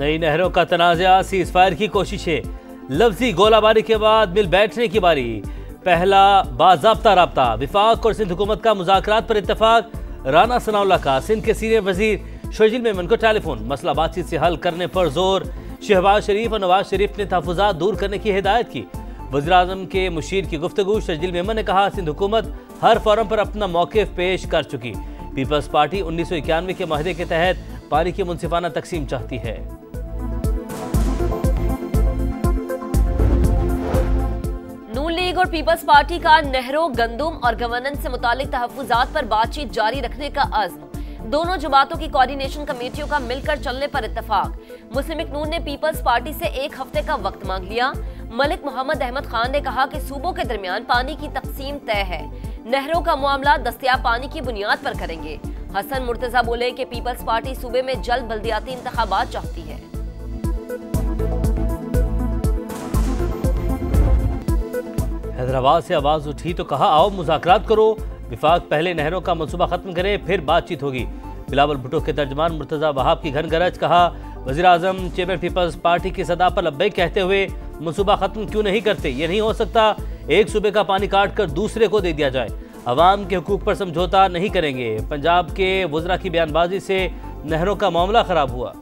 नई नहरों का तनाज़ा, सीज़फायर की कोशिशें, लफ्जी गोलाबारी के बाद मिल बैठने की बारी। पहला बाज़ाब्ता राब्ता, विफाक और सिंध हुकूमत का मुज़ाकरात पर इत्तफाक। राना सनाउल्लाह का सिंध के सीनियर वजीर शर्जील मेमन को टेलीफोन, मसला बातचीत से हल करने पर जोर। शहबाज शरीफ और नवाज शरीफ ने तहफ़्फ़ुज़ात दूर करने की हिदायत की। वज़ीर-ए-आज़म के मुशीर की गुफ्तगू, शर्जील मेमन ने कहा सिंध हुकूमत हर फोरम पर अपना मौक़िफ़ पेश कर चुकी। पीपल्स पार्टी 1991 के माहदे के तहत पानी की मुनसिफाना तकसीम चाहती है। नून लीग और पीपल्स पार्टी का नहरों, गंदुम और गवर्नेंस से मुतालिक तहफ़्फ़ुज़ात पर बातचीत जारी रखने का अज़्म। दोनों जमातों की कोऑर्डिनेशन कमेटियों का मिलकर चलने पर इत्तफाक। मुस्लिम लीग नून ने पीपल्स पार्टी से 1 हफ्ते का वक्त मांग लिया। मलिक मोहम्मद अहमद खान ने कहा कि सूबों के दरमियान पानी की तकसीम तय है, नहरों का मामला दस्तयाब पानी की बुनियाद पर करेंगे। हसन मुर्तजा बोले कि पीपल्स पार्टी सूबे में जल्द बल्दियाती इंतखाबात चाहती है। हैदराबाद से आवाज उठी तो कहा आओ मुज़ाकरात करो। विफाक पहले नहरों का मनसूबा खत्म करे फिर बातचीत होगी। बिलावल भुट्टो के तर्जमान मुर्तजा वहाब की घन गरज, कहा वज़ीर-ए-आज़म चेयरमैन पीपल्स पार्टी की सदा पर लब्बैक कहते हुए मनसूबा खत्म क्यों नहीं करते। ये नहीं हो सकता एक सूबे का पानी काट कर दूसरे को दे दिया जाए। अवाम के हुकूक पर समझौता नहीं करेंगे। पंजाब के वज़रा की बयानबाजी से नहरों का मामला खराब हुआ।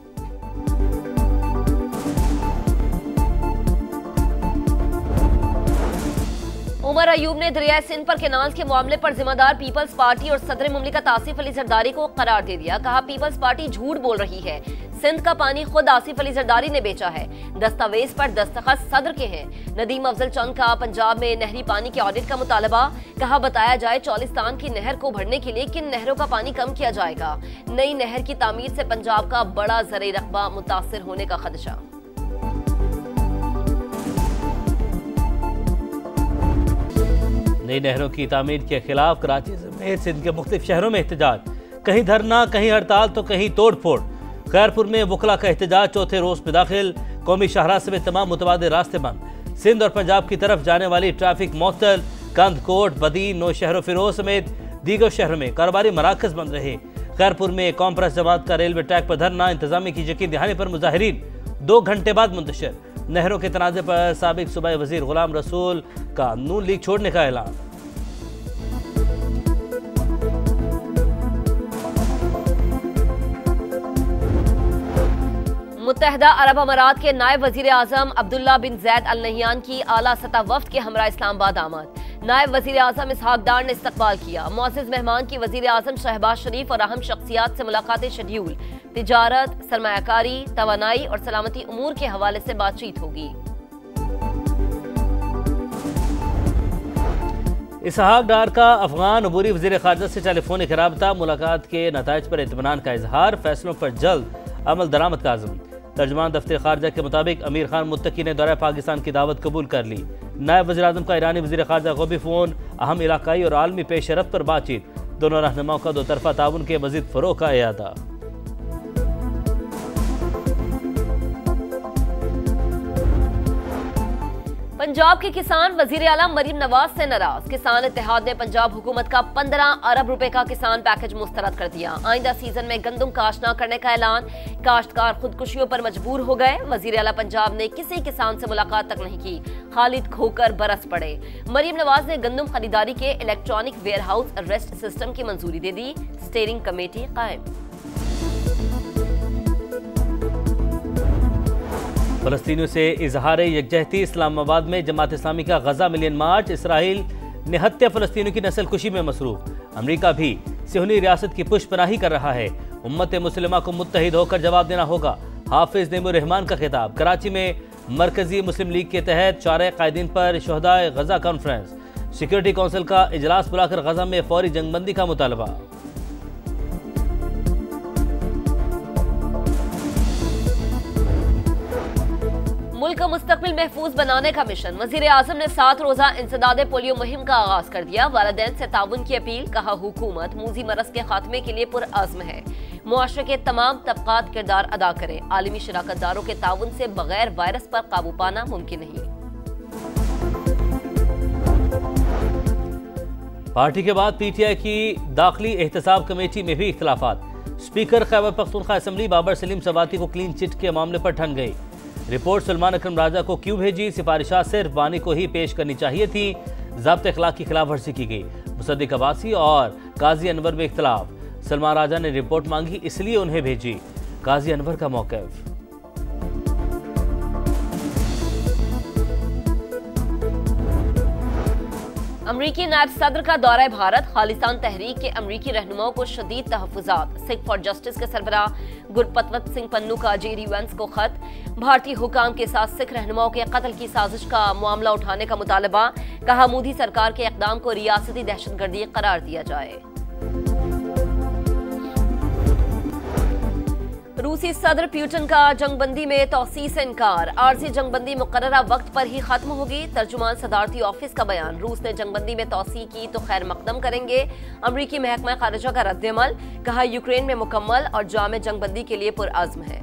उमर अयूब ने दरिया सिंध पर कैनाल्स के मामले पर जिम्मेदार पीपल्स पार्टी और सदर मुमलिकत आसिफ अली जरदारी को करार दे दिया। कहा पीपल्स पार्टी झूठ बोल रही है, सिंध का पानी खुद आसिफ अली जरदारी ने बेचा है, दस्तावेज पर दस्तखत सदर के हैं। नदीम अफजल चंद का पंजाब में नहरी पानी के ऑडिट का मुतालबा। कहा बताया जाए चौलिस्तान की नहर को भरने के लिए किन नहरों का पानी कम किया जाएगा। नई नहर की तामीर से पंजाब का बड़ा ज़राई रकबा मुतासिर होने का खदशा। नई नहरों की तामीर के खिलाफ कराची समेत सिंध के मुख्तलिफ शहरों में एहतजाज, कहीं धरना, कहीं हड़ताल तो कहीं तोड़ फोड़। खैरपुर में वकला का एहतजाज चौथे रोज में दाखिल, कौमी शाहराह समेत तमाम मुतबादिल रास्ते बंद। सिंध और पंजाब की तरफ जाने वाली ट्रैफिक मुअत्तल। कंदकोट, बदी, नौशहर फिरोज समेत दीगर शहरों में कारोबारी मराकज बंद रहे। खैरपुर में कॉम्प्रेस जमात का रेलवे ट्रैक पर धरना, इंतजामिया की यकीन दहानी पर मुजाहिरीन 2 घंटे बाद मुंतशिर। नहरों के तनाज़े पर साबिक सूबाई वजीर गुलाम रसूल का नून लीग छोड़ने का ऐलान। मुत्तहदा अरब अमारात के नायब वजीर आजम अब्दुल्ला बिन जैद अल नहियान की आला सतह वफ्द के हमरा इस्लामाबाद आमद। नायब वजीर आजम इसहाक डार ने इस्तकबाल किया। मुअज़्ज़िज़ मेहमान की वजीर आजम शहबाज शरीफ और अहम शख्सियात से मुलाकातें शेड्यूल। तिजारत, सरमायाकारी, तवानाई और सलामती उमूर के हवाले से बातचीत होगी। इसहाक डार का अफगान अबूरी वज़ीर ख़ारिजा से टेलीफोनिक राबता, मुलाकात के नताइज पर इत्मीनान का इजहार, फैसलों पर जल्द अमल दरामद का आज़म। तर्जमान दफ्तर ख़ारिजा के मुताबिक अमीर खान मुत्तकी ने दौरा पाकिस्तान की दावत कबूल कर ली। नायब वज़ीर आज़म का ईरानी वज़ीर ख़ारिजा को भी फ़ोन, अहम इलाकाई और आलमी पेश रफ्त पर बातचीत। दोनों रहनुमाओं का 2 तरफ़ा ताउन के मज़ीद फ़रोग़ का इरादा। पंजाब के किसान वजीर आला मरीम नवाज से नाराज। किसान इत्तेहाद ने पंजाब हुकूमत का 15 अरब रुपए का किसान पैकेज मुस्तरद कर दिया। आइंदा सीजन में गंदम काश्त न करने का ऐलान। काश्तकार खुदकुशियों पर मजबूर हो गए। वजीर आला पंजाब ने किसी किसान से मुलाकात तक नहीं की, खालिद खोकर बरस पड़े। मरीम नवाज ने गंदम खरीदारी के electronic warehouse arrest system की मंजूरी दे दी। स्टीयरिंग कमेटी कायम। फ़लस्तीनियों से इजहार यकजहती, इस्लामाबाद में जमात इस्लामी का गजा मिलियन मार्च। इसराइल निहत्ते फ़लस्तीनियों की नस्ल कुशी में मसरूफ़। अमरीका भी सिहनी रियासत की पुष्पनाही कर रहा है। उम्मत मुस्लिमा को मुत्तहिद होकर जवाब देना होगा। हाफिज नेमो रहमान का खिताब। कराची में मरकजी मुस्लिम लीग के तहत 4 कायदीन पर शहदाए गजा कॉन्फ्रेंस। सिक्योरिटी काउंसिल का इजलास बुलाकर गजा में फौरी जंगबंदी का मुतालबा। मुल्क का मुस्तकबिल महफूज बनाने का मिशन। वजीर आजम ने 7 रोजा इंसदादे पोलियो मुहिम का आगाज कर दिया। वालिदैन से ताउन की अपील। कहा हुकूमत मूजी मरज के खात्मे के लिए पुरअज़्म है। मुआशरे के तमाम तबकात किरदार अदा करें। आलमी शराकतदारों के ताउन से बगैर वायरस पर काबू पाना मुमकिन नहीं। पार्टी के बाद पीटीआई की दाखिली एहतसाब कमेटी में भी इख्तिलाफात। स्पीकर खैबर पख्तूनख्वा असेंबली बाबर सलीम सवाती को क्लीन चिट के मामले पर ठन गई। रिपोर्ट सलमान अकरम राजा को क्यों भेजी? सिफारिशात सिर्फ वानी को ही पेश करनी चाहिए थी। ज़ब्त अखलाक की खिलाफ वर्जी की गई। मुसद्दिक अब्बासी और काजी अनवर में इख्तिलाफ। सलमान राजा ने रिपोर्ट मांगी इसलिए उन्हें भेजी। काजी अनवर का मौक़िफ़। अमरीकी नायब सदर का दौरा भारत। खालिस्तान तहरीक के अमरीकी रहनुमाओं को शदीद तहफ़्फ़ुज़ात। सिख फॉर जस्टिस के सरबराह गुरपतवत सिंह पन्नू का जेडी वेंस को खत। भारतीय हुकाम के साथ सिख रहनुमाओं के कत्ल की साजिश का मामला उठाने का मुतालबा। कहा मोदी सरकार के इक़दाम को रियासती दहशतगर्दी करार दिया जाए। रूसी सदर पुतिन का जंगबंदी में तौसी से इनकार। आर्जी जंगबंदी मुकर्ररा वक्त पर ही खत्म होगी। तर्जुमान सदारती ऑफिस का बयान। रूस ने जंगबंदी में तौसी की तो खैर मकदम करेंगे। अमरीकी महकमा खारिजा का रद्द-ए-अमल। कहा यूक्रेन में मुकम्मल और जामे जंगबंदी के लिए पुरअज़्म है।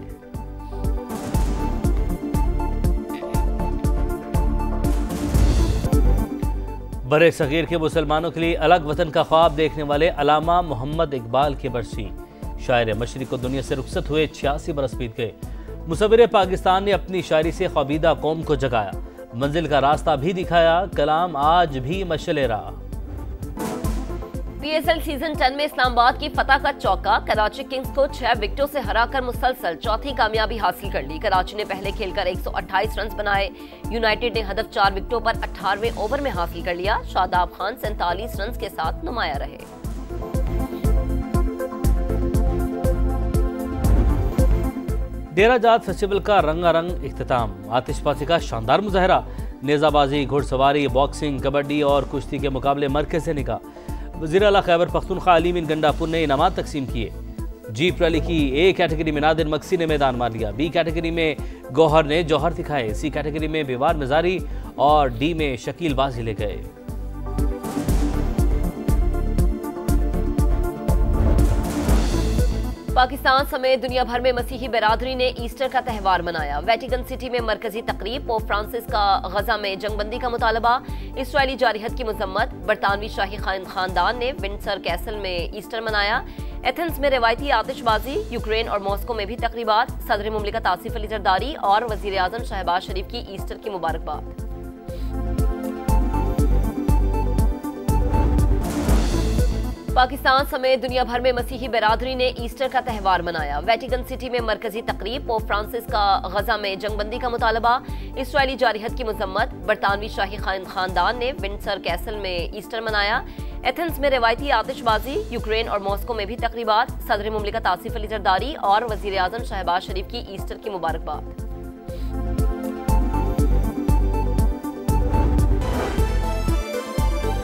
बरे सगीर के मुसलमानों के लिए अलग वतन का ख्वाब देखने वाले अलामा मोहम्मद इकबाल की बरसी। शायर मशरिक़ को दुनिया से रुखसत हुए 86 बरस बीत गए। मुसव्विर पाकिस्तान ने अपनी शायरी से ख्वाबीदा कौम को जगाया। मंजिल का रास्ता भी दिखाया। कलाम आज भी मशअले रहा। पीएसएल सीजन 10 में इस्लामाबाद की फतह का चौका। कराची किंग्स को 6 विकेटों से हराकर मुसलसल चौथी कामयाबी हासिल कर ली। कराची ने पहले खेलकर 128 रन बनाए। यूनाइटेड ने हदफ 4 विकेटों पर 18वें ओवर में हासिल कर लिया। शादाब खान 47 रन के साथ नुमाया रहे। डेरा जात फेस्टिवल का रंगारंग इख्तिताम। आतिशबाजी का शानदार मुजाहरा। नेज़ाबाजी, घुड़सवारी, बॉक्सिंग, कबड्डी और कुश्ती के मुकाबले मरकज से निकाह। वज़ीर आला खैबर पख्तूनख्वा अली मीन गंडापुर ने इनामात तकसीम किए। जीप रैली की ए कैटेगरी में नादिर मक्सी ने मैदान मार लिया। बी कैटेगरी में गौहर ने जौहर दिखाए। सी कैटेगरी में बेवार मजारी और डी में शकील बाजी ले गए। पाकिस्तान समेत दुनिया भर में मसीही बिरादरी ने ईस्टर का त्यौहार मनाया। वेटिकन सिटी में मरकजी तकरीब। पोप फ्रांसिस का गजा में जंगबंदी का मुतालबा। इसराइली जारहियत की मजम्मत। बरतानवी शाही खानदान ने विंडसर कैसल में ईस्टर मनाया। एथेंस में रवायती आतिशबाजी। यूक्रेन और मॉस्को में भी तकरीबात। सदर मुमलिकत आसिफ अली जरदारी और वजीर आजम शहबाज शरीफ की ईस्टर की मुबारकबाद। पाकिस्तान समेत दुनिया भर में मसीही बिरादरी ने ईस्टर का त्यौहार मनाया। वेटिकन सिटी में मरकजी तकरीब। पोप फ्रांसिस का गजा में जंगबंदी का मुतालबा। इसराइली जारहियत की मजम्मत। बरतानवी शाही खानदान ने विंडसर कैसल में ईस्टर मनाया। एथेंस में रवायती आतिशबाजी। यूक्रेन और मॉस्को में भी तकरीबात। सदर मुमलिकत आसिफ अली जरदारी और वजीर आजम शहबाज शरीफ की ईस्टर की मुबारकबाद।